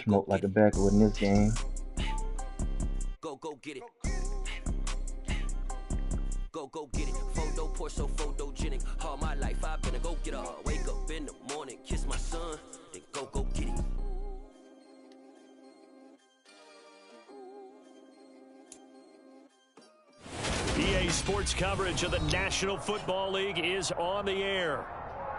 smoked like a backwood in this game. Go get it. Go get it. Photo poor so photogenic. All my life I've been a go getter. Wake up in the morning, kiss my son, then go get it. EA Sports coverage of the National Football League is on the air.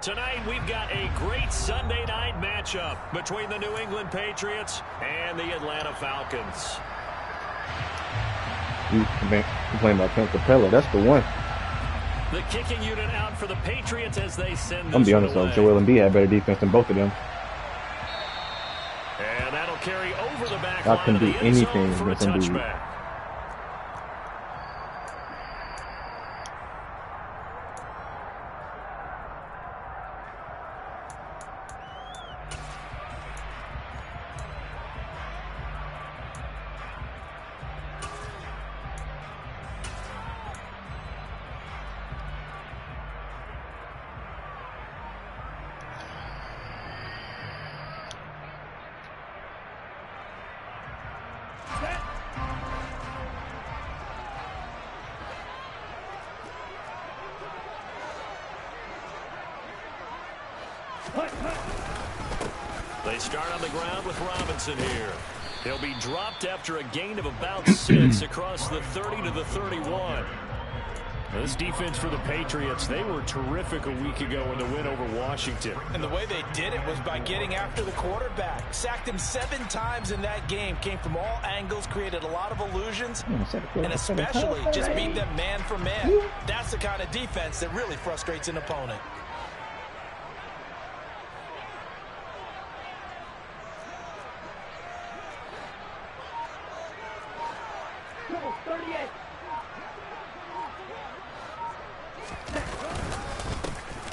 Tonight we've got a great Sunday night matchup between the New England Patriots and the Atlanta Falcons. You playing by Pimp Capella, that's the one. The kicking unit out for the Patriots as they send this I'm gonna be honest though, Joel Embiid had better defense than both of them. And that'll carry over the back I line can of do the end zone anything for a with Embiid. touchback. They start on the ground with Robinson here. He'll be dropped after a gain of about 6 across the 30 to the 31. This defense for the Patriots, they were terrific a week ago in the win over Washington. And the way they did it was by getting after the quarterback. Sacked him 7 times in that game. Came from all angles, created a lot of illusions, and especially just beat them man for man. That's the kind of defense that really frustrates an opponent.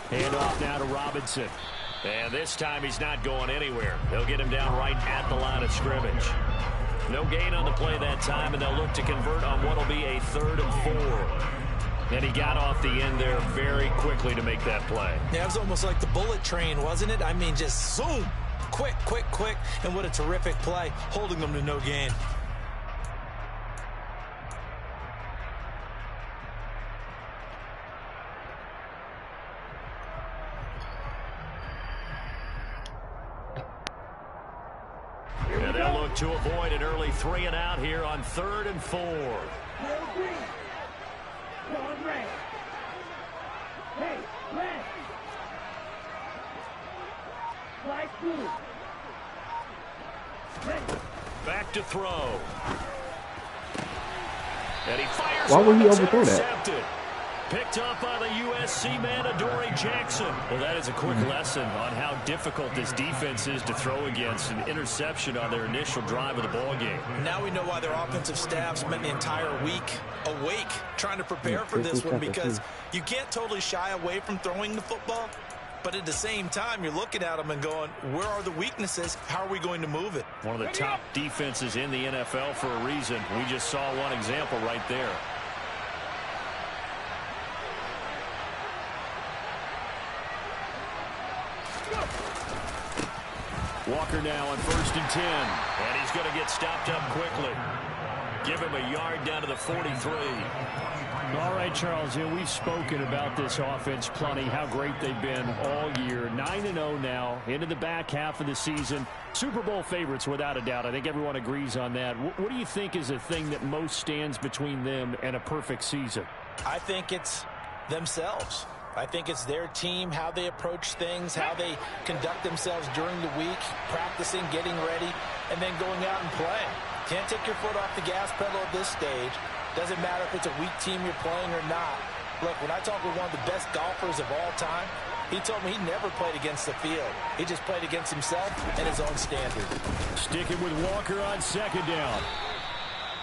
Hand off now to Robinson. And this time he's not going anywhere. They'll get him down right at the line of scrimmage. No gain on the play that time, and they'll look to convert on what will be a 3rd and 4. And he got off the end there very quickly to make that play. Yeah, it was almost like the bullet train, wasn't it? I mean, just zoom. Quick. And what a terrific play, holding them to no gain. And they'll look to avoid an early 3 and out here on 3rd and 4. Back to throw. And he fires. Why would he one, overthrow that? intercepted. Picked up by the USC man, Adoree Jackson. Well, that is a quick lesson on how difficult this defense is to throw against. An interception on their initial drive of the ballgame. Now we know why their offensive staff spent the entire week awake trying to prepare for this one, because you can't totally shy away from throwing the football. But at the same time, you're looking at them and going, where are the weaknesses? How are we going to move it? One of the top defenses in the NFL for a reason. We just saw one example right there. Walker now on 1st and 10. And he's going to get stopped up quickly. Give him a yard down to the 43. All right, Charles, we've spoken about this offense plenty, how great they've been all year. 9-0 now, into the back half of the season. Super Bowl favorites, without a doubt. I think everyone agrees on that. What do you think is the thing that most stands between them and a perfect season? I think it's themselves. I think it's their team, how they approach things, how they conduct themselves during the week, practicing, getting ready, and then going out and playing. Can't take your foot off the gas pedal at this stage. Doesn't matter if it's a weak team you're playing or not. Look, when I talk with one of the best golfers of all time, he told me he never played against the field. He just played against himself and his own standard. Sticking with Walker on 2nd down.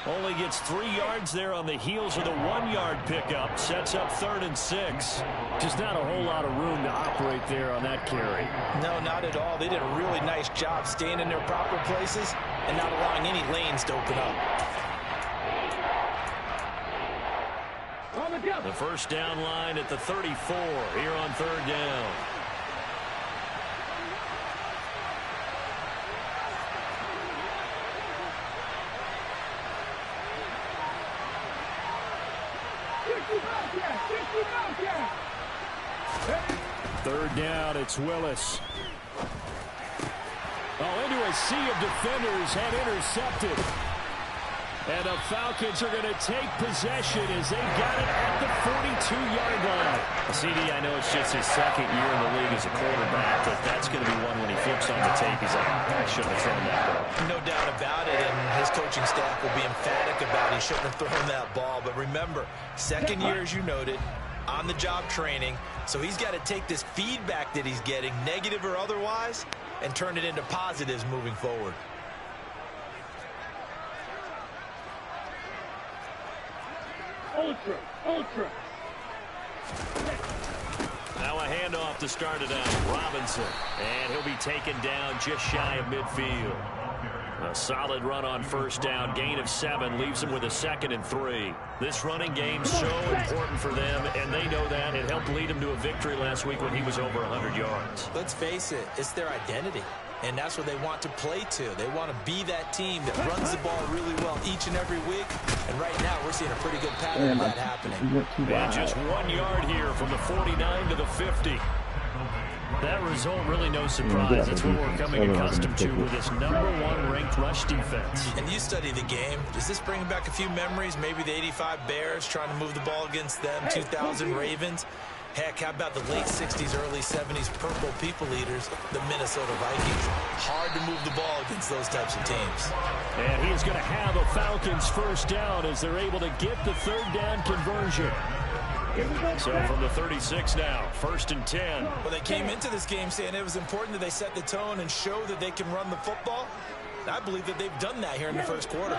Only gets 3 yards there on the heels of the 1-yard pickup. Sets up 3rd and 6. Just not a whole lot of room to operate there on that carry. No, not at all. They did a really nice job staying in their proper places and not allowing any lanes to open up. The first down line at the 34 here on 3rd down. Third down, it's Willis. Oh, into a sea of defenders and intercepted. And the Falcons are going to take possession as they got it at the 42-yard line. CD, I know it's just his second year in the league as a quarterback, but that's going to be one when he flips on the tape. He's like, I shouldn't have thrown that ball. No doubt about it, and his coaching staff will be emphatic about he shouldn't have thrown that ball. But remember, second year, as you noted, on-the-job training, so he's got to take this feedback that he's getting, negative or otherwise, and turn it into positives moving forward. Ultra. Now a handoff to start it out. Robinson. And he'll be taken down just shy of midfield. A solid run on first down. Gain of 7 leaves him with a 2nd and 3. This running game so important for them, and they know that. It helped lead him to a victory last week when he was over 100 yards. Let's face it, it's their identity. And that's what they want to play to. They want to be that team that runs the ball really well each and every week. And right now, we're seeing a pretty good pattern of that happening. And just 1 yard here from the 49 to the 50. That result, really no surprise. It's what we're coming accustomed to with this #1 ranked rush defense. And you study the game. Does this bring back a few memories? Maybe the 85 Bears trying to move the ball against them, 2000 Ravens. Heck, how about the late 60s, early 70s purple people eaters, the Minnesota Vikings? Hard to move the ball against those types of teams. And he is going to have a Falcons first down as they're able to get the third down conversion. So from the 36 now, 1st and 10. Well, they came into this game saying it was important that they set the tone and show that they can run the football. And I believe that they've done that here in the first quarter.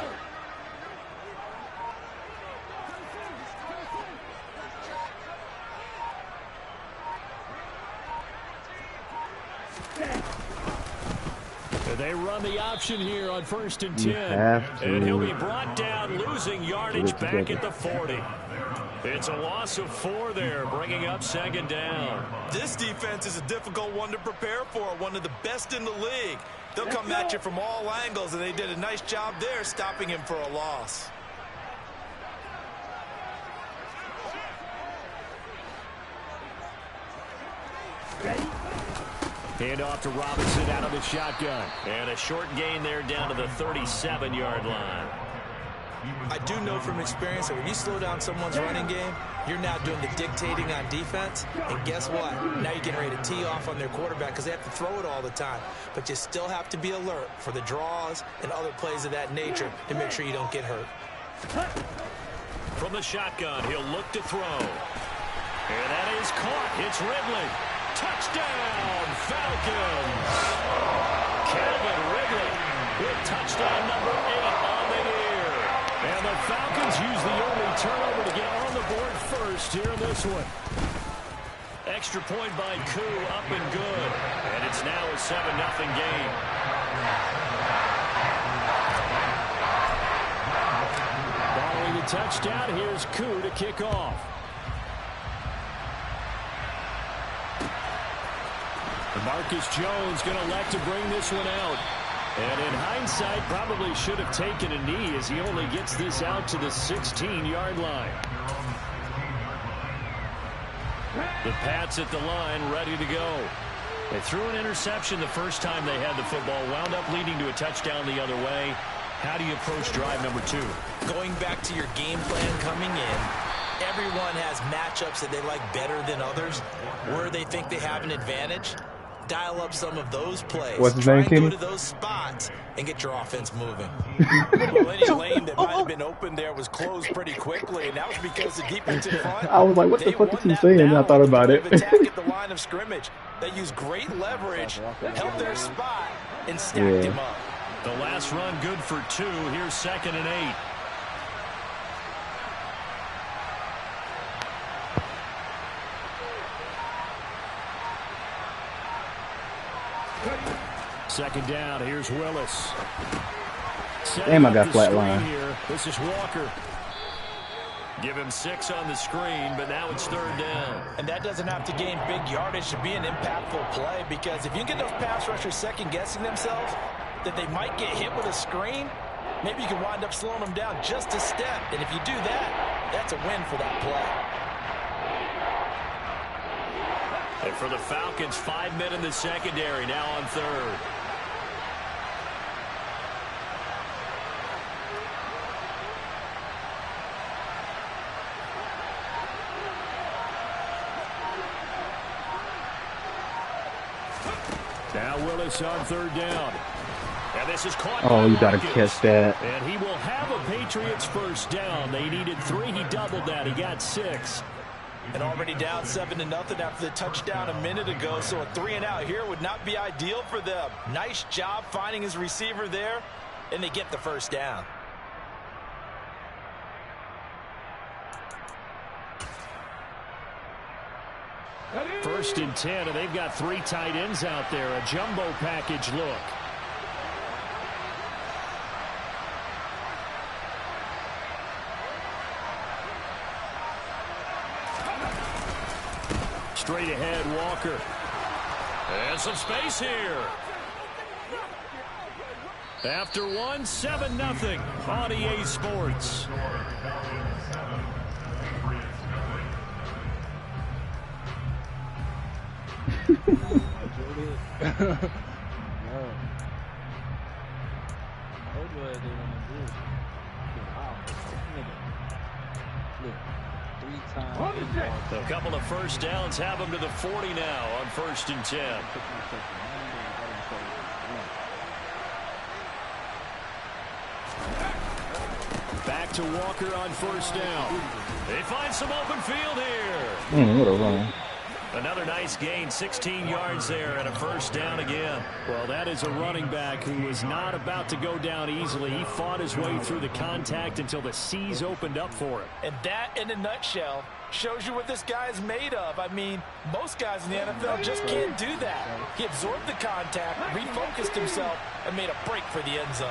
They run the option here on 1st and 10. And he'll be brought down, losing yardage back at the 40. It's a loss of 4 there, bringing up 2nd down. This defense is a difficult one to prepare for, one of the best in the league. They'll come at you from all angles, and they did a nice job there stopping him for a loss. Hand off to Robinson out of the shotgun. And a short gain there down to the 37-yard line. I do know from experience that when you slow down someone's running game, you're now doing the dictating on defense. And guess what? Now you're getting ready to tee off on their quarterback because they have to throw it all the time. But you still have to be alert for the draws and other plays of that nature to make sure you don't get hurt. From the shotgun, he'll look to throw. And that is caught. It's Ridley. Touchdown, Falcons! Calvin Ridley with touchdown number 8 on the year. And the Falcons use the only turnover to get on the board first here in this one. Extra point by Koo, up and good. And it's now a 7-0 game. Following the touchdown, here's Koo to kick off. Marcus Jones going to elect to bring this one out. And in hindsight, probably should have taken a knee as he only gets this out to the 16-yard line. The Pats at the line, ready to go. They threw an interception the first time they had the football, wound up leading to a touchdown the other way. How do you approach drive number 2? Going back to your game plan coming in, everyone has matchups that they like better than others, where they think they have an advantage. Dial up some of those plays. What's his Try name, and go Kenny? to those spots and get your offense moving. Well, any lane that might have been open there was closed pretty quickly, and that was because the defensive front. I was like, what the they fuck is won he that saying? And I battle thought with about the it. point of attack at the line of scrimmage. They used great leverage, held their spot, and stacked him up. The last run good for 2. Here's 2nd and 8. Second down, here's Willis. Damn, I got flat line. Here. This is Walker. Give him 6 on the screen, but now it's 3rd down. And that doesn't have to gain big yardage to be an impactful play, because if you get those pass rushers second-guessing themselves that they might get hit with a screen, maybe you can wind up slowing them down just a step. And if you do that, That's a win for that play. And for the Falcons, 5 men in the secondary, now on third. Now Willis on third down. And this is caught. Oh, you got to catch that. And he will have a Patriots first down. They needed 3. He doubled that. He got 6. And already down 7-0 after the touchdown a minute ago. So a 3-and-out here would not be ideal for them. Nice job finding his receiver there. And they get the first down. First and 10, and they've got 3 tight ends out there. A jumbo package look. Straight ahead, Walker. And some space here. After 1, 7-0 on EA Sports. A couple of first downs have them to the 40 now on 1st and 10. Back to Walker on first down. They find some open field here. What a run. Another nice gain, 16 yards there and a first down again. Well, that is a running back who was not about to go down easily. He fought his way through the contact until the seas opened up for him. And that, in a nutshell, shows you what this guy is made of. I mean, most guys in the NFL just can't do that. He absorbed the contact, refocused himself, and made a break for the end zone.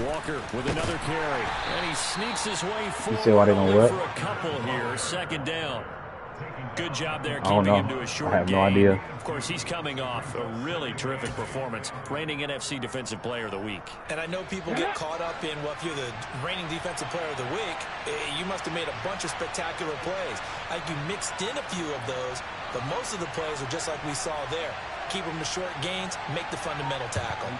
Walker with another carry. And he sneaks his way forward see why they don't for a couple here. Second down. Good job there I don't keeping know. him to a short I have gain. no idea. Of course, he's coming off a really terrific performance. Reigning NFC Defensive Player of the Week. And I know people get caught up in, well, if you're the reigning Defensive Player of the Week, you must have made a bunch of spectacular plays. I think you mixed in a few of those, but most of the plays are just like we saw there. Keep them to short gains, make the fundamental tackle.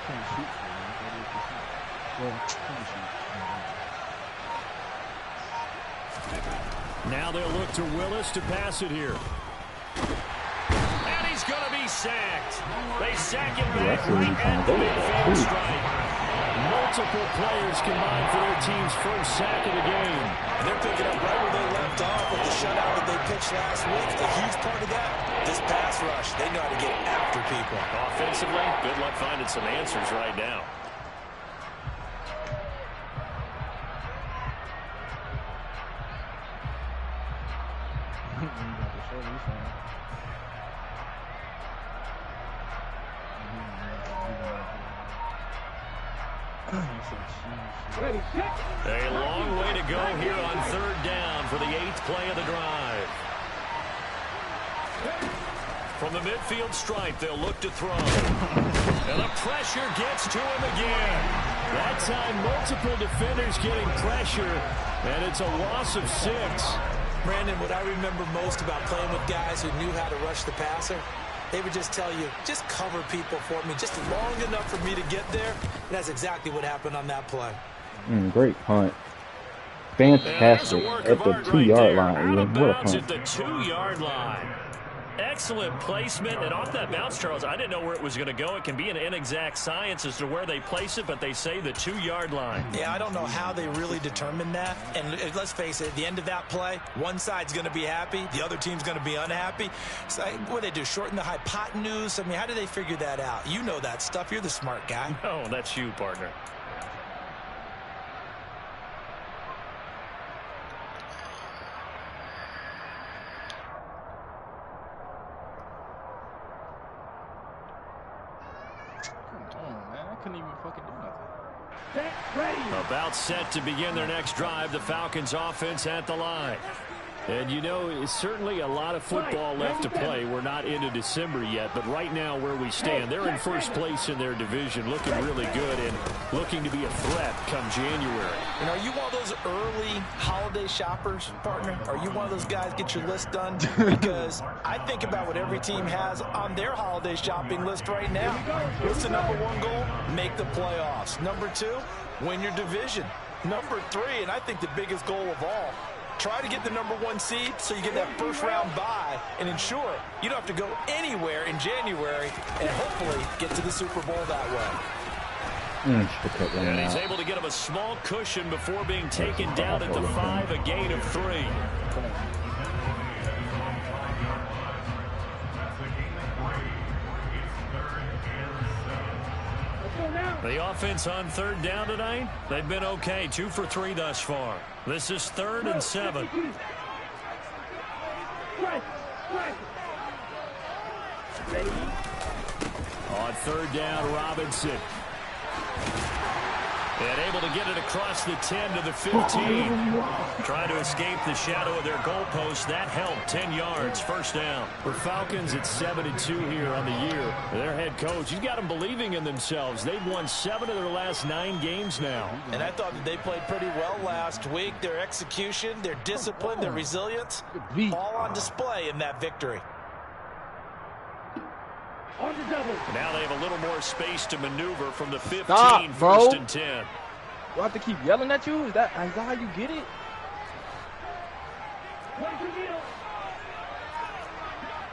Now they'll look to Willis to pass it here. And he's going to be sacked. They sack him back That's really right at the midfield Ooh. stripe. Multiple players combined for their team's first sack of the game. And they're picking up right where they left off with the shutout that they pitched last week. A huge part of that, this pass rush. They know how to get after people. Offensively, good luck finding some answers right now. A long way to go here on third down for the 8th play of the drive. From the midfield stripe, they'll look to throw. And the pressure gets to him again. That time, multiple defenders getting pressure, and it's a loss of 6. Brandon, what I remember most about playing with guys who knew how to rush the passer, they would just tell you, just cover people for me, just long enough for me to get there. And that's exactly what happened on that play. Great punt. Fantastic at the 2-yard line. Out of What a bounds punt. at the 2-yard line. Excellent placement, and off that bounce, Charles, I didn't know where it was going to go. It can be an inexact science as to where they place it, but they say the 2-yard line. Yeah, I don't know how they really determined that. And let's face it, at the end of that play, one side's going to be happy, the other team's going to be unhappy. So what do they do, shorten the hypotenuse? I mean, how do they figure that out? You know that stuff. You're the smart guy. No, that's you, partner. About set to begin their next drive. The Falcons offense at the line. And, you know, it's certainly a lot of football left to play. We're not into December yet, but right now where we stand, they're in first place in their division, looking really good and looking to be a threat come January. And are you one of those early holiday shoppers, partner? Are you one of those guys get your list done? Because I think about what every team has on their holiday shopping list right now. What's the number one goal? Make the playoffs. Number two, win your division. Number three, and I think the biggest goal of all, try to get the number one seed so you get that first round bye and ensure you don't have to go anywhere in January and hopefully get to the Super Bowl that way. And he's able to get him a small cushion before being taken down at the 5, a gain of 3. The offense on third down tonight, they've been okay. 2 for 3 thus far. This is 3rd and 7. On third down, Robinson. And able to get it across the 10 to the 15. Trying to escape the shadow of their goalpost. That helped. 10 yards. First down. The Falcons at 7-2 here on the year. Their head coach, he's got them believing in themselves. They've won 7 of their last 9 games now. And I thought that they played pretty well last week. Their execution, their discipline, their resilience, all on display in that victory. Now they have a little more space to maneuver from the 15, Stop, bro. 1st and 10. Do I have to keep yelling at you? Is that how you get it?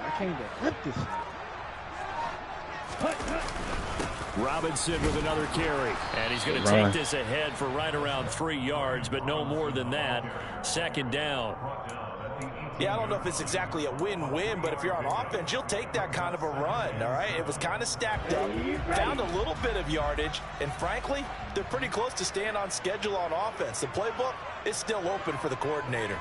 I can't even flip this. Robinson with another carry. And he's going to take this ahead for right around 3 yards, but no more than that. 2nd down. Yeah, I don't know if it's exactly a win-win, but if you're on offense, you'll take that kind of a run, all right? It was kind of stacked up, found a little bit of yardage, and frankly, they're pretty close to staying on schedule on offense. The playbook is still open for the coordinator.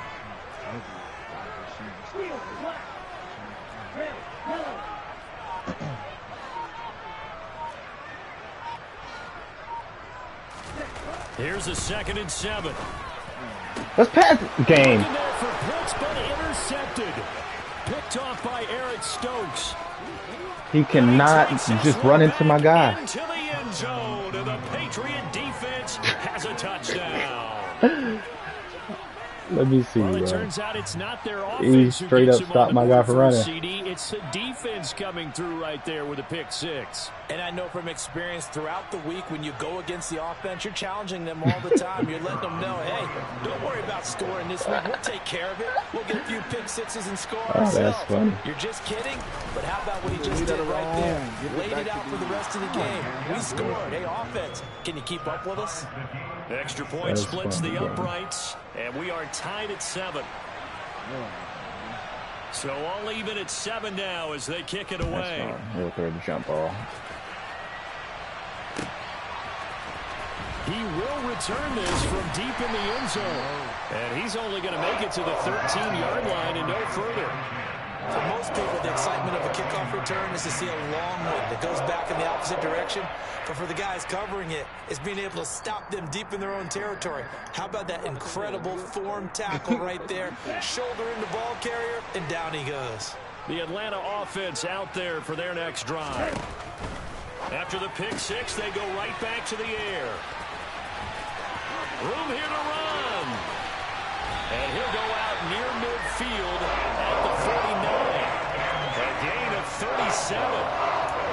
Here's a 2nd and 7. Let's pass the game. For Pitts, but intercepted. Picked off by Eric Stokes. He cannot just run into my guy. Into the end zone, and the Patriot defense has a touchdown. Let me see. Well, it turns out it's not their He offense who straight gets up him stopped on my the guy board from running. CD. It's the defense coming through right there with a pick 6. And I know from experience throughout the week when you go against the offense, you're challenging them all the time. You're letting them know, hey, don't worry about scoring this week. We'll take care of it. We'll get a few pick 6s and score ourselves. That's funny. You're just kidding? But how about what he just did right there? Laid it out for the rest of the game. We scored. Hey, offense, can you keep up with us? Extra point splits the uprights, and we are tied at 7. So all even at 7 now as they kick it away. He'll throw the jump ball. He will return this from deep in the end zone. And he's only going to make it to the 13-yard line and no further. For most people, the excitement of a kickoff return is to see a long one that goes back in the opposite direction. But for the guys covering it, it's being able to stop them deep in their own territory. How about that incredible form tackle right there? Shoulder in the ball carrier, and down he goes. The Atlanta offense out there for their next drive. After the pick 6, they go right back to the air. Room here to run. And he'll go out near midfield at the 49. A gain of 37.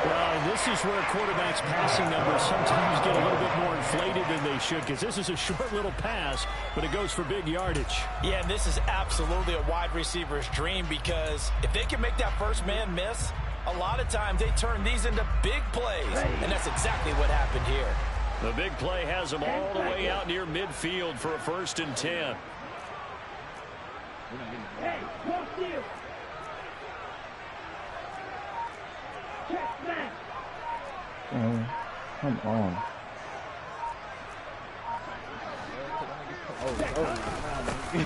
Well, and this is where quarterbacks' passing numbers sometimes get a little bit more inflated than they should, because this is a short little pass, but it goes for big yardage. Yeah, and this is absolutely a wide receiver's dream, because if they can make that first man miss, a lot of times they turn these into big plays, and that's exactly what happened here. The big play has them all the way out near midfield for a 1st and 10. Hey, walk you. Check back. Come on.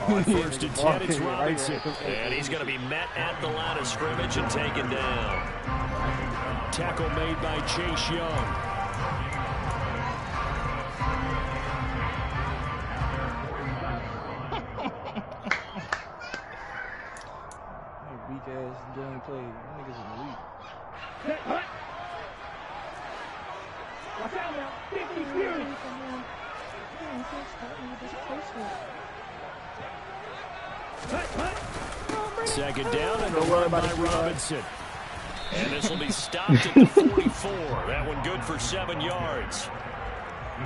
On 1st and 10, it's Robinson. And he's going to be met at the line of scrimmage and taken down. Tackle made by Chase Young. Watch out now. 50 Fury. Second down and a run by Robinson. And this will be stopped at the 44. That one good for 7 yards.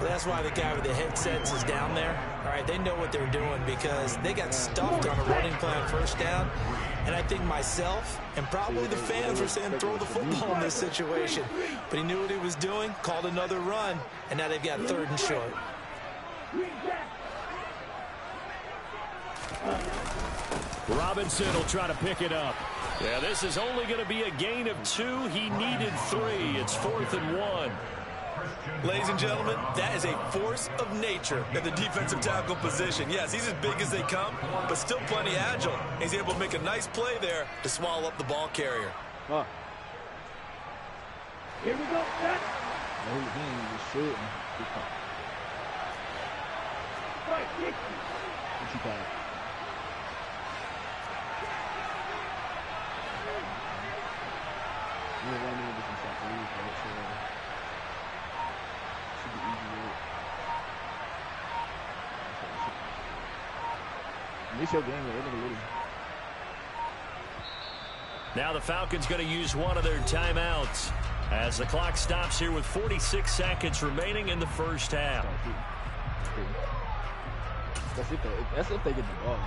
That's why the guy with the headsets is down there. All right, they know what they're doing because they got stuffed on a running play on first down. And I think myself and probably the fans were saying throw the football in this situation. But he knew what he was doing, called another run, and now they've got 3rd and short. Robinson will try to pick it up. Yeah, this is only going to be a gain of 2. He needed 3. It's 4th and 1. Ladies and gentlemen, that is a force of nature at the defensive tackle position. Yes, he's as big as they come, but still plenty agile. He's able to make a nice play there to swallow up the ball carrier. Huh. Here we go. Set. No, he ain't just shooting. Right, 60. What you got? Yeah, one minute difference off the lead, but it's should be easy with it. This your game, they're gonna lose. Now the Falcons going to use one of their timeouts as the clock stops here with 46 seconds remaining in the first half. That's if they get the ball.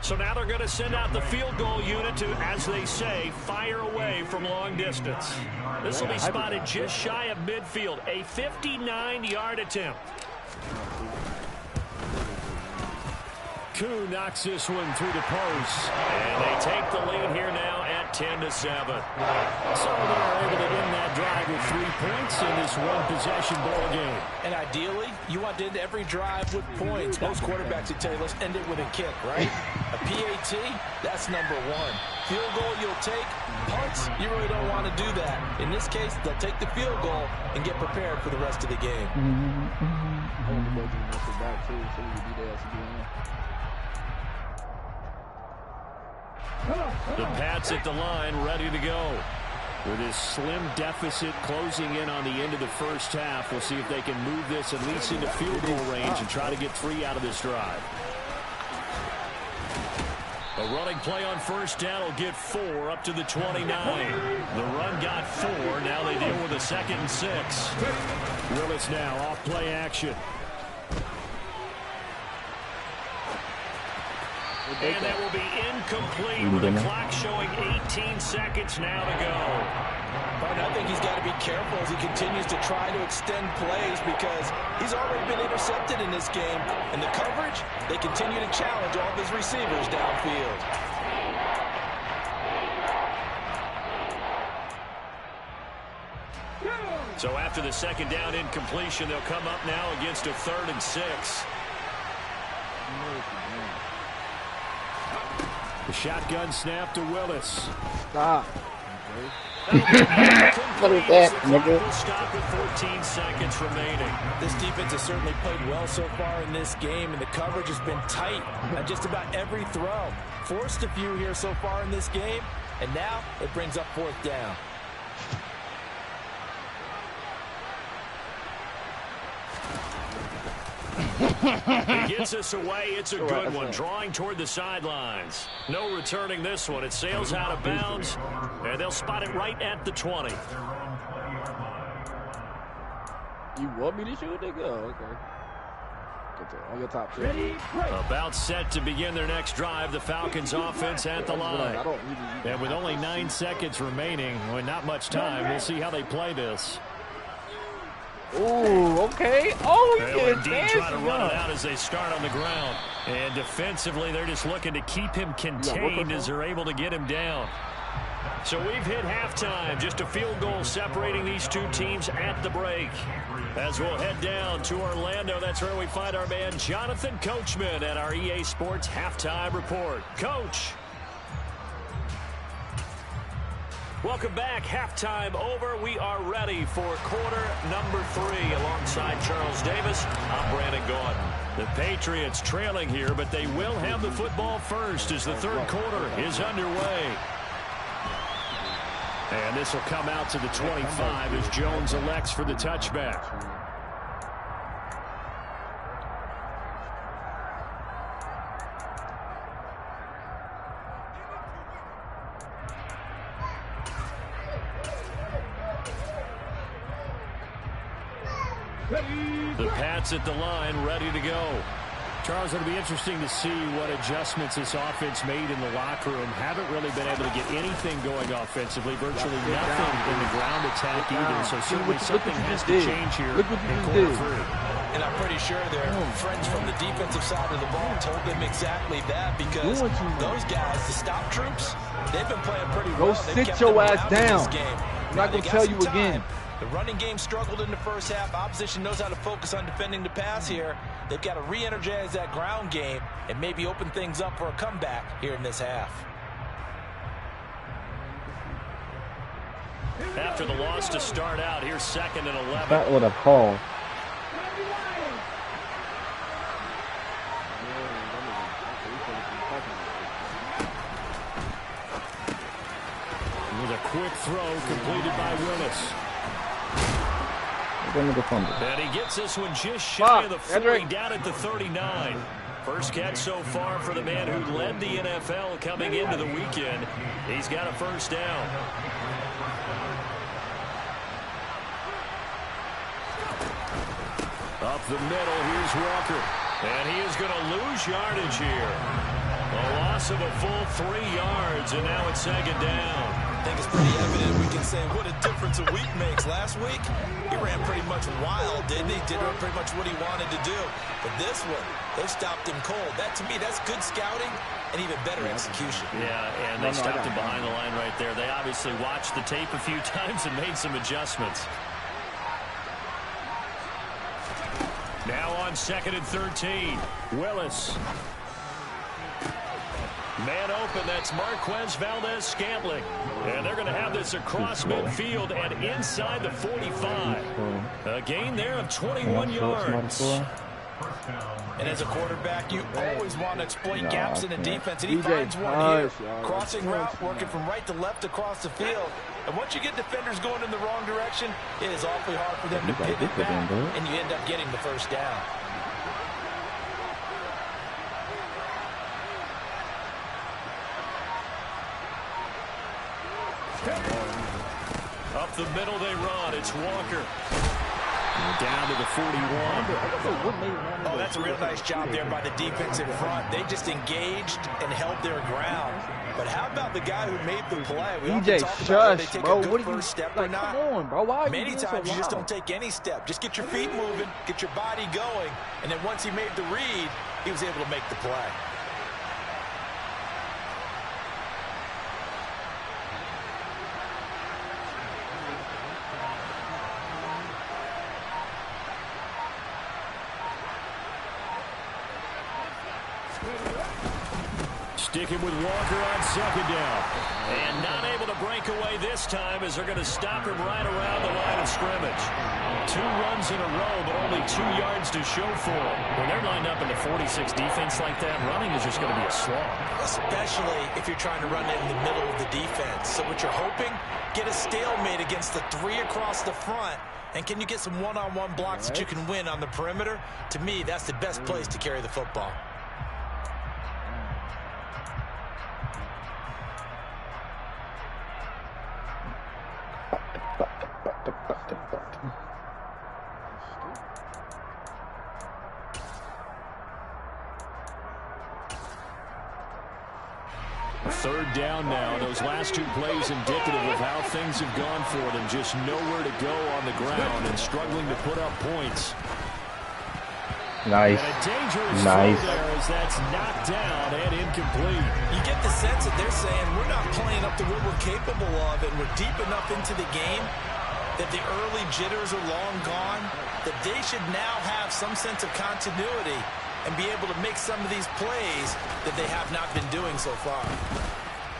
So now they're going to send out the field goal unit to, as they say, fire away from long distance. This will be spotted just shy of midfield. A 59-yard attempt. Koo knocks this one through the post. And they take the lead here now at 10-7. So they're able to end that drive with 3 points in this one-possession ball game. And ideally, you want to end every drive with points. Most quarterbacks would tell you, let's end it with a kick, right? A PAT, that's number 1. Field goal you'll take. Punts, you really don't want to do that. In this case, they'll take the field goal and get prepared for the rest of the game. I want to go to the next back, too, so we can be there again. The Pats at the line, ready to go. With this slim deficit closing in on the end of the first half, we'll see if they can move this at least into field goal range and try to get 3 out of this drive. A running play on first down will get 4 up to the 29. The run got 4. Now they deal with a 2nd and 6. Willis now off play action. And that will be incomplete with the clock showing 18 seconds now to go. But I think he's got to be careful as he continues to try to extend plays because he's already been intercepted in this game. And the coverage, they continue to challenge all of his receivers downfield. So after the second down incompletion, they'll come up now against a 3rd and 6. The shotgun snap to Willis. Stop. What is that, nigga? Stop with 14 seconds remaining. This defense has certainly played well so far in this game, and the coverage has been tight on just about every throw. Forced a few here so far in this game, and now it brings up 4th down. He gets us away. It's a good one. Drawing toward the sidelines. No returning this one. It sails out of bounds, and they'll spot it right at the 20. You want me to shoot, nigga? Oh, okay. On your top 2. About set to begin their next drive. The Falcons offense at the line. And with only 9 seconds remaining, well, not much time, we'll see how they play this. Ooh, okay. Oh, he's They'll getting indeed try to fancy, run it out as they start on the ground. And defensively, they're just looking to keep him contained as they're able to get him down. So we've hit halftime. Just a field goal separating these two teams at the break. As we'll head down to Orlando, that's where we find our man Jonathan Coachman at our EA Sports Halftime Report. Coach. Welcome back. Halftime over. We are ready for quarter number 3. Alongside Charles Davis, I'm Brandon Gordon. The Patriots trailing here, but they will have the football first as the third quarter is underway. And this will come out to the 25 as Jones elects for the touchback. The Pats at the line, ready to go. Charles, it'll be interesting to see what adjustments this offense made in the locker room. Haven't really been able to get anything going offensively. Virtually nothing in the ground attack either. So certainly something has to change here in quarter 3. And I'm pretty sure their friends from the defensive side of the ball told them exactly that, because those guys, the stop troops, they've been playing pretty well. Go sit your ass down. I'm not going to tell you again. The running game struggled in the first half. Opposition knows how to focus on defending the pass here. They've got to re-energize that ground game and maybe open things up for a comeback here in this half. After the loss to start out, here's 2nd and 11. That would have called. With a quick throw completed by Willis. And he gets this one just shy of the 40, down at the 39. First catch so far for the man who led the NFL coming into the weekend. He's got a first down. Up the middle, here's Walker. And he is going to lose yardage here. A loss of a full 3 yards, and now it's 2nd down. I think it's pretty evident. We can say what a difference a week makes. Last week, he ran pretty much wild, didn't he? Did pretty much what he wanted to do. But this one, they stopped him cold. That, to me, that's good scouting and even better execution. Yeah, and they stopped him behind the line right there. They obviously watched the tape a few times and made some adjustments. Now on 2nd and 13, Willis. Man open, that's Marquez Valdez-Scantling. And they're going to have this across midfield and inside the 45. A gain there of 21 yards. And as a quarterback, you always want to exploit gaps in the defense. And he finds one here. Crossing route, working from right to left across the field. And once you get defenders going in the wrong direction, it is awfully hard for them to pivot back, and you end up getting the first down. Up the middle they run. It's Walker. Down to the 41. Oh, that's a real nice job there by the defense in front. They just engaged and held their ground. But how about the guy who made the play? We often talk about whether they take a good first step or not. Come on, bro. Why Many times you just don't take any step. Just get your feet moving, get your body going, and then once he made the read, he was able to make the play. Sticking with Walker on 2nd down. And not able to break away this time as they're going to stop him right around the line of scrimmage. 2 runs in a row, but only 2 yards to show for it. When they're lined up in the 46 defense like that, running is just going to be a slog. Especially if you're trying to run it in the middle of the defense. So what you're hoping, get a stalemate against the 3 across the front. And can you get some one-on-one blocks that you can win on the perimeter? To me, that's the best place to carry the football. Third down now. Those last 2 plays indicative of how things have gone for them. Just nowhere to go on the ground and struggling to put up points. Nice. And a dangerous Nice. throw there as that's knocked down and incomplete. You get the sense that they're saying we're not playing up to what we're capable of, and we're deep enough into the game that the early jitters are long gone, that they should now have some sense of continuity and be able to make some of these plays that they have not been doing so far.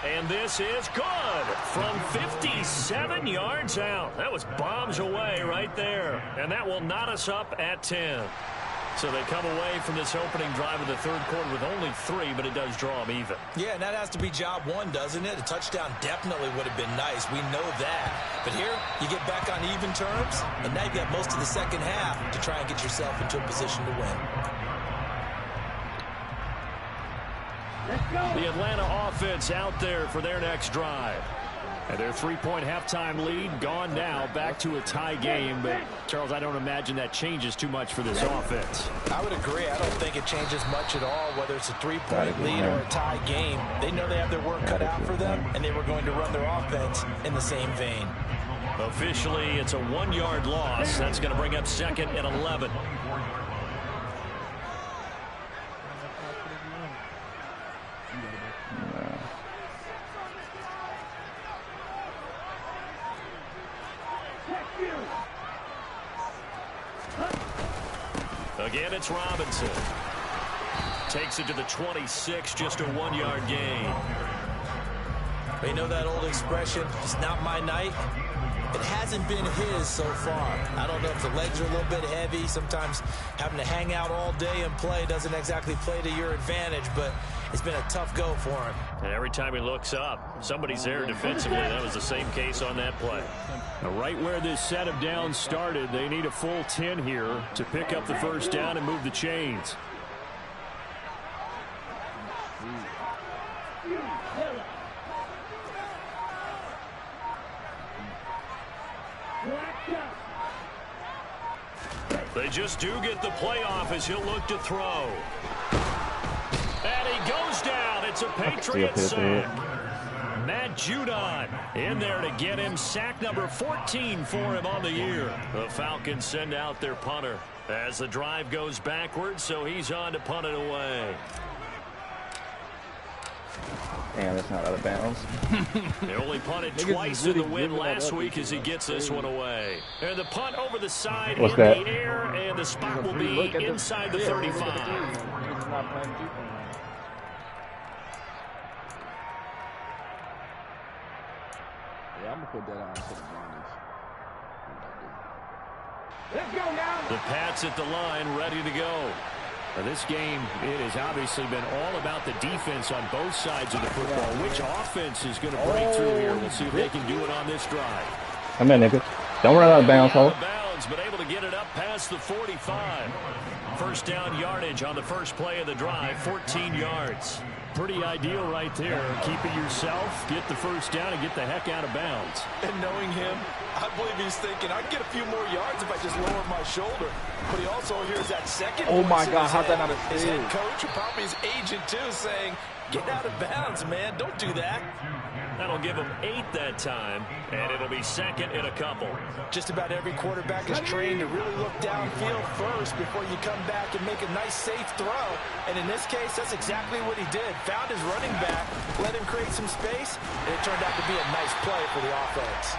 A And this is good from 57 yards out. That was bombs away right there. And that will knot us up at 10. So they come away from this opening drive of the third quarter with only 3, but it does draw them even. Yeah, and that has to be job one, doesn't it? A touchdown definitely would have been nice. We know that. But here, you get back on even terms, and now you've got most of the second half to try and get yourself into a position to win. The Atlanta offense out there for their next drive. And their 3-point halftime lead gone now, back to a tie game. But, Charles, I don't imagine that changes too much for this offense. I would agree. I don't think it changes much at all, whether it's a 3-point lead or a tie game. They know they have their work cut out for them, and they were going to run their offense in the same vein. Officially, it's a 1-yard loss. That's going to bring up 2nd and 11. Again, it's Robinson. Takes it to the 26, just a 1-yard gain. They know that old expression, it's not my night. It hasn't been his so far. I don't know if the legs are a little bit heavy. Sometimes having to hang out all day and play doesn't exactly play to your advantage, but it's been a tough go for him. And every time he looks up, somebody's there defensively. That was the same case on that play. Now, right where this set of downs started, they need a full 10 here to pick up the first down and move the chains. They just do get the playoff as he'll look to throw. And he goes down. It's a Patriot sack. Matt Judon in there to get him sack number 14 for him on the year. The Falcons send out their punter as the drive goes backwards, so he's on to punt it away. Damn, that's not out of bounds. They only punted twice in the win last week as he gets this one away. And the punt over the side in the air, and the spot will be inside the 35. Yeah, I'm going to put that on to the Brownies. Let's go now. The Pats at the line, ready to go. Now, this game, it has obviously been all about the defense on both sides of the football. Which offense is going to break through here? We'll see if they can do it on this drive. Come in, nigga. Don't run out of bounds, Out of bounds, but able to get it up past the 45. First down yardage on the first play of the drive, 14 yards. Pretty ideal right there. Keep it yourself, get the first down, and get the heck out of bounds. And knowing him, I believe he's thinking, I can get a few more yards if I just lower my shoulder. But he also hears that second Oh my voice in God, his how's that head. not a His steal? head coach, and probably his agent too, saying, get out of bounds, man. Don't do that. That'll give him 8 that time, and it'll be 2nd and a couple. Just about every quarterback is trained to really look downfield first before you come back and make a nice, safe throw. And in this case, that's exactly what he did. Found his running back, let him create some space, and it turned out to be a nice play for the offense.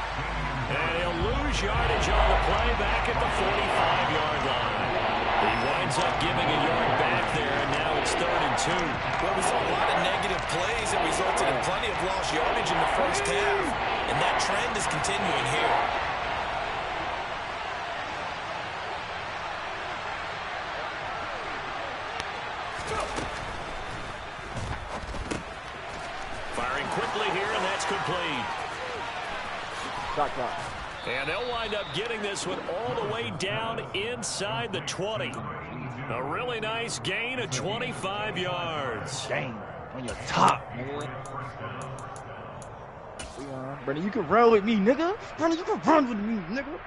And he'll lose yardage on the play back at the 45-yard line. He winds up giving a yard back there, and now it's 3rd and 2. Well, we saw a lot of negative plays that resulted in plenty of lost yardage in the first half, and that trend is continuing here. Firing quickly here, and that's complete. Shot clock. And they'll wind up getting this one all the way down inside the 20. A really nice gain of 25 yards. Dang. On your top, nigga. Brandon, you can run with me, nigga. Brandon, you can run with me, nigga.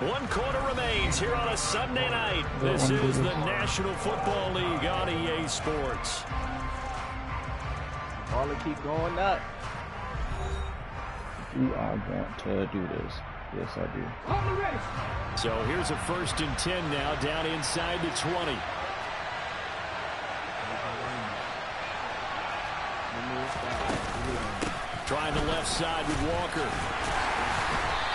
One quarter remains here on a Sunday night. This is the National Football League on EA Sports. All they keep going up. Do I want to do this? Yes, I do. Hold ready. So here's a 1st and 10 now, down inside the 20. Trying the left side with Walker.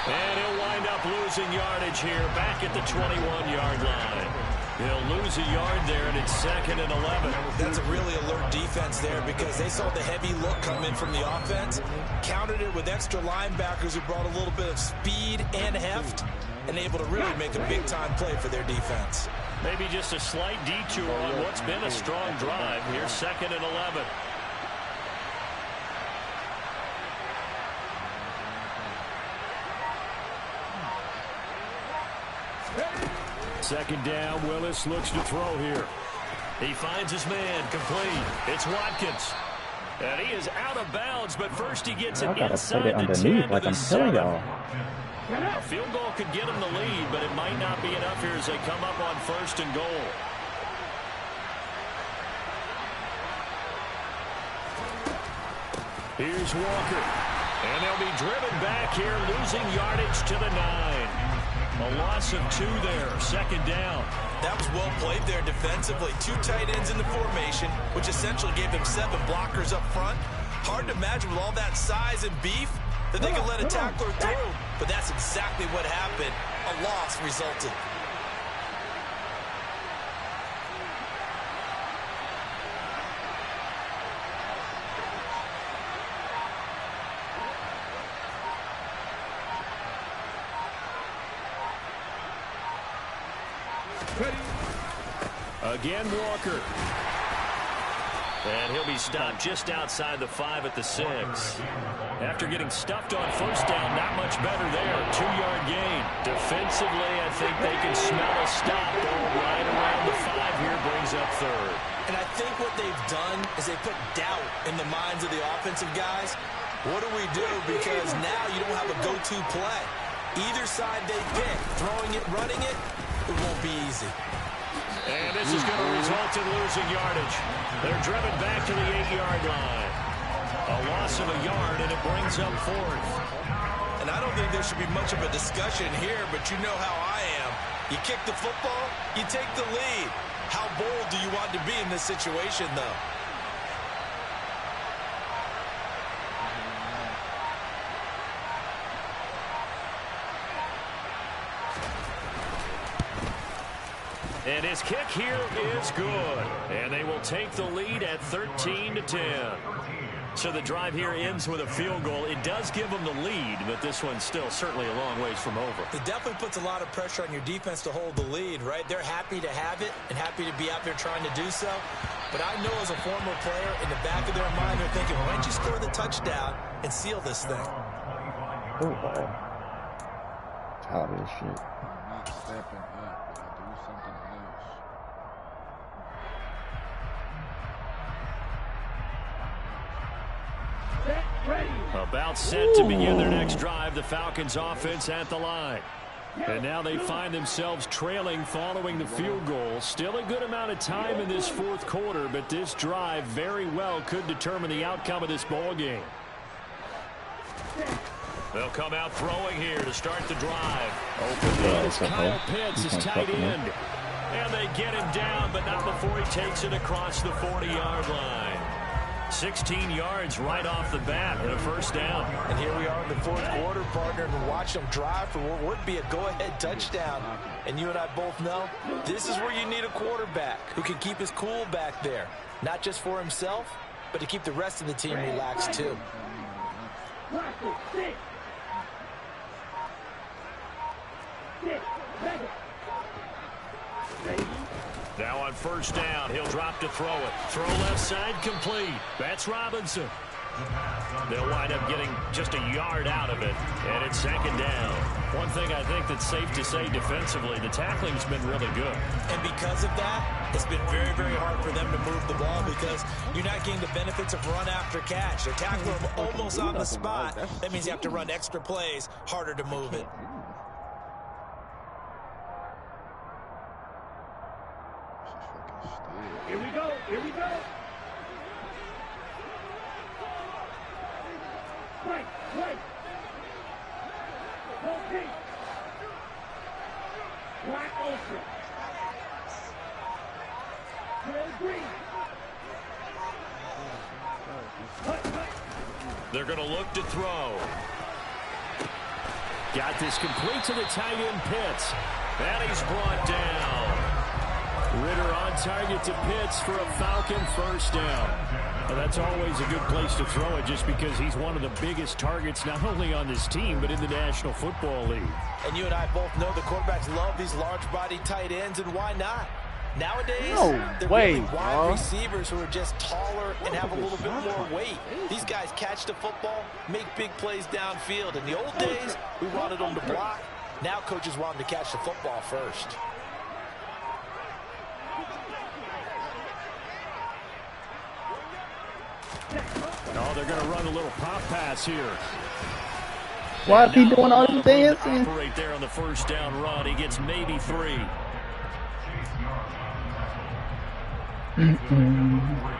And he'll wind up losing yardage here back at the 21-yard line. He'll lose a yard there, and it's 2nd and 11. That's a really alert defense there because they saw the heavy look come in from the offense, countered it with extra linebackers who brought a little bit of speed and heft, and able to really make a big-time play for their defense. Maybe just a slight detour on what's been a strong drive. Here's 2nd and 11. Second down, Willis looks to throw here. He finds his man, complete. It's Watkins. And he is out of bounds, but first he gets it inside the 10 to the 7. A field goal could get him the lead, but it might not be enough here as they come up on 1st and goal. Here's Walker. And they'll be driven back here, losing yardage to the 9. A loss of 2 there, 2nd down. That was well played there defensively. 2 tight ends in the formation, which essentially gave them 7 blockers up front. Hard to imagine with all that size and beef that they could let a tackler through. But that's exactly what happened. A loss resulted. Again, Walker. And he'll be stopped just outside the 5 at the 6. After getting stuffed on 1st down, not much better there. 2-yard gain. Defensively, I think they can smell a stop. Right around the 5 here, brings up 3rd. And I think what they've done is they put doubt in the minds of the offensive guys. What do we do? Because now you don't have a go-to play. Either side they pick, throwing it, running it, it won't be easy. And this is going to result in losing yardage. They're driven back to the 8-yard line. A loss of a yard, and it brings up 4th. And I don't think there should be much of a discussion here, but you know how I am. You kick the football, you take the lead. How bold do you want to be in this situation, though? And his kick here is good. And they will take the lead at 13-10. So the drive here ends with a field goal. It does give them the lead, but this one's still certainly a long ways from over. It definitely puts a lot of pressure on your defense to hold the lead, right? They're happy to have it and happy to be out there trying to do so. But I know as a former player, in the back of their mind, they're thinking, why don't you score the touchdown and seal this thing? Oh, tired of this shit. Not stepping up, but do something else. About set to begin their next drive, the Falcons offense at the line. And now they find themselves trailing following the field goal. Still a good amount of time in this 4th quarter, but this drive very well could determine the outcome of this ball game. They'll come out throwing here to start the drive. Open is Kyle Pitts, his tight end. And they get him down, but not before he takes it across the 40-yard line. 16 yards right off the bat and a 1st down. And here we are in the 4th quarter, partner, and watch them drive for what would be a go-ahead touchdown. And you and I both know this is where you need a quarterback who can keep his cool back there. Not just for himself, but to keep the rest of the team relaxed too. Now on 1st down, he'll drop to throw it. Throw left side, complete. That's Robinson. They'll wind up getting just a yard out of it, and it's 2nd down. One thing I think that's safe to say defensively, the tackling's been really good. And because of that, it's been very, very hard for them to move the ball because you're not getting the benefits of run after catch. They're tackling them almost on the spot. That means you have to run extra plays, harder to move it. Here we go. Here we go. Right. Okay. Black open. Green. They're going to look to throw. Got this complete to the tight end Pitts. And he's brought down. target to Pitts for a Falcon first down. Well, that's always a good place to throw it just because he's one of the biggest targets not only on this team but in the National Football League. And you and I both know the quarterbacks love these large-body tight ends, and why not? Nowadays, they're really wide receivers who are just taller and have a little bit more weight. These guys catch the football, make big plays downfield. In the old days, we wanted them to block. Now coaches want them to catch the football first. Oh, they're going to run a little pop pass here. Why is he doing all this dancing? Operate there on the first down run. He gets maybe 3. Mm-mm.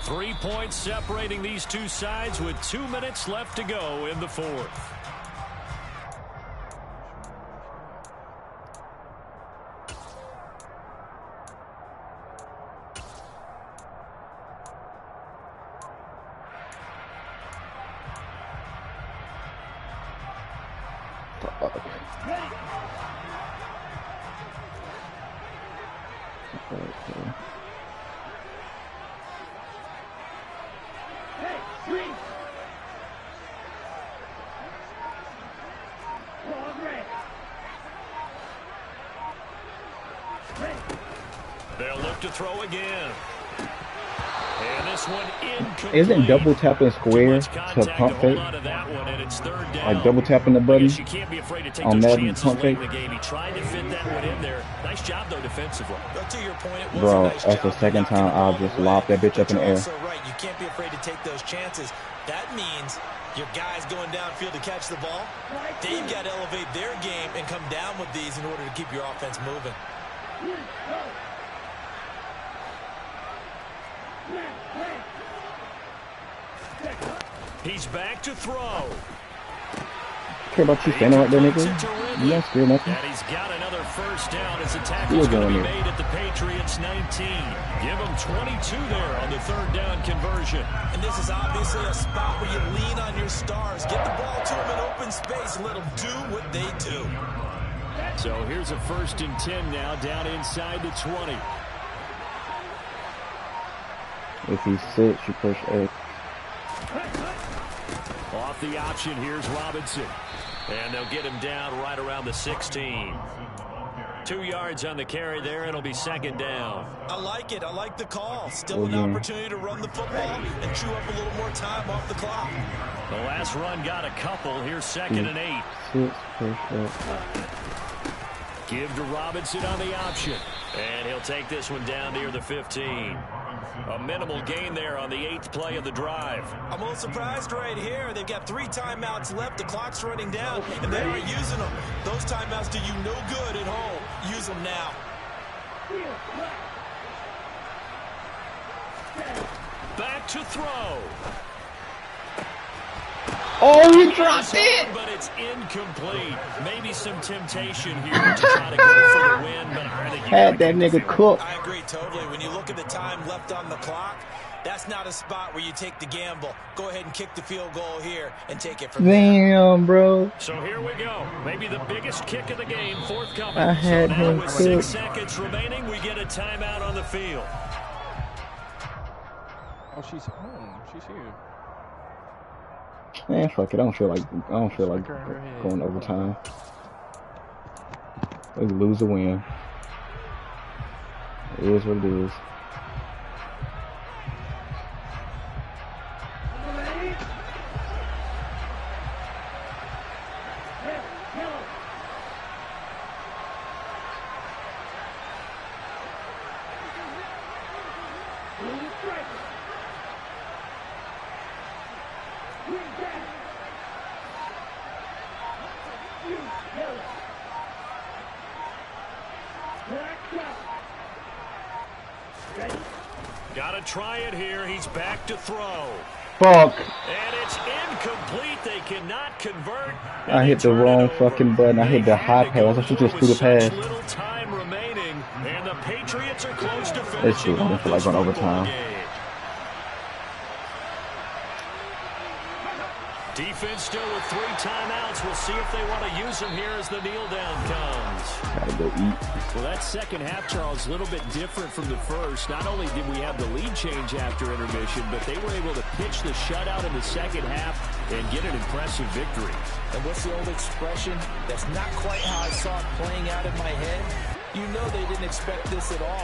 3 points separating these two sides with 2 minutes left to go in the fourth. They'll look to throw again. And this one incomplete. Isn't double tapping square to pump fake? Like double tapping the button on Madden pump fake? He tried to fit that one in there. Nice job though defensively. But to your point, it was Bro, a nice that's the job. second time I'll just lob that bitch up in the air. So right, you can't be afraid to take those chances. That means your guys going downfield to catch the ball. They've got to elevate their game and come down with these in order to keep your offense moving. He's back to throw. Care about you standing right there, nigga? You don't scare nothing. And he's got another first down as the tackle's going to be made at the Patriots 19. Give him 22 there on the third down conversion. And this is obviously a spot where you lean on your stars. Get the ball to them in open space and let them do what they do. So here's a 1st and 10 now down inside the 20. If he sits, you push X. Off the option, here's Robinson. And they'll get him down right around the 16. 2 yards on the carry there. It'll be second down. I like it. I like the call. Still an opportunity to run the football and chew up a little more time off the clock. The last run got a couple. Here's 2nd and 8. Sits, push X. Give to Robinson on the option. And he'll take this one down near the 15. A minimal gain there on the 8th play of the drive. I'm a little surprised right here. They've got 3 timeouts left. The clock's running down, and they aren't using them. Those timeouts do you no good at home. Use them now. Back to throw. Oh, he dropped it! But it's incomplete. Maybe some temptation here to try to go for the win, but I think you had that nigga cooked. I agree totally. When you look at the time left on the clock, that's not a spot where you take the gamble. Go ahead and kick the field goal here and take it from there. Damn, bro. So here we go. Maybe the biggest kick of the game forthcoming. I had so now him with cooked. 6 seconds remaining, we get a timeout on the field. Oh, she's home. She's here. Man, fuck it. I don't feel like going overtime. We lose or win. It is what it is. to try it here. He's back to throw. Fuck. And it's incomplete. They cannot convert. I hit the wrong fucking button. I hit the high pass. I should just threw the pass. Little time remaining, and the Patriots are close to Let's do it. I feel like going overtime. Defense still with 3 timeouts. We'll see if they want to use them here as the kneel down comes. Gotta go eat. Well, that second half, Charles, a little bit different from the first. Not only did we have the lead change after intermission, but they were able to pitch the shutout in the second half and get an impressive victory. And what's the old expression? That's not quite how I saw it playing out in my head. You know they didn't expect this at all.